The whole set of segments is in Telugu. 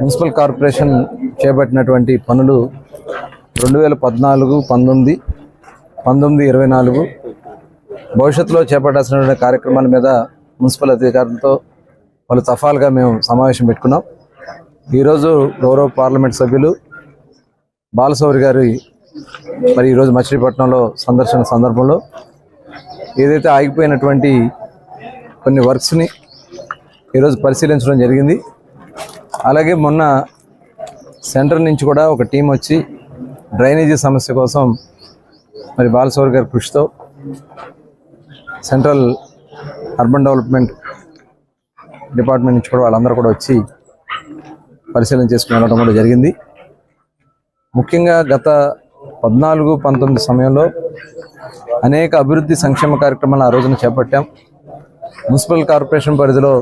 మున్సిపల్ కార్పొరేషన్ చేపట్టినటువంటి పనులు 2014, 19, 24 భవిష్యత్తులో చేపట్టాల్సినటువంటి కార్యక్రమాల మీద మున్సిపల్ అధికారులతో పలు దఫాలుగా మేము సమావేశం పెట్టుకున్నాం. ఈరోజు గౌరవ పార్లమెంట్ సభ్యులు బాలశౌరి గారి మరి ఈరోజు మచిలీపట్నంలో సందర్శన సందర్భంలో ఏదైతే ఆగిపోయినటువంటి కొన్ని వర్క్స్ని ఈరోజు పరిశీలించడం జరిగింది. అలాగే మొన్న సెంట్రల్ నుంచి కూడా ఒక టీం వచ్చి డ్రైనేజీ సమస్య కోసం మరి బాలశౌరి గారి కృషితో సెంట్రల్ అర్బన్ డెవలప్మెంట్ డిపార్ట్మెంట్ నుంచి కూడా వాళ్ళందరూ కూడా వచ్చి పరిశీలన చేసుకుని వెళ్ళడం కూడా జరిగింది. ముఖ్యంగా గత 14, 19 సమయంలో అనేక అభివృద్ధి సంక్షేమ కార్యక్రమాలు ఆ రోజున చేపట్టాం. మున్సిపల్ కార్పొరేషన్ పరిధిలో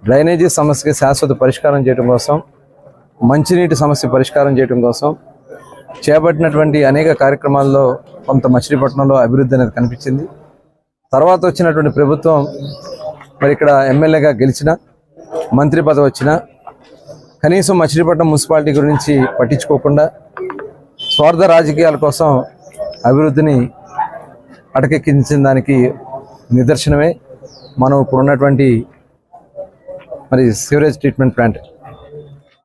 డ్రైనేజీ సమస్యకి శాశ్వత పరిష్కారం చేయడం కోసం, మంచినీటి సమస్య పరిష్కారం చేయడం కోసం చేపట్టినటువంటి అనేక కార్యక్రమాల్లో కొంత మచిలీపట్నంలో అభివృద్ధి అనేది కనిపించింది. తర్వాత వచ్చినటువంటి ప్రభుత్వం మరి ఇక్కడ ఎమ్మెల్యేగా గెలిచిన, మంత్రి పదవి వచ్చిన కనీసం మచిలీపట్నం మున్సిపాలిటీ గురించి పట్టించుకోకుండా స్వార్థ రాజకీయాల కోసం అభివృద్ధిని అటకెక్కించిన దానికి నిదర్శనమే మనం ఇప్పుడు ఉన్నటువంటి మరి సివరేజ్ ట్రీట్మెంట్ ప్లాంట్.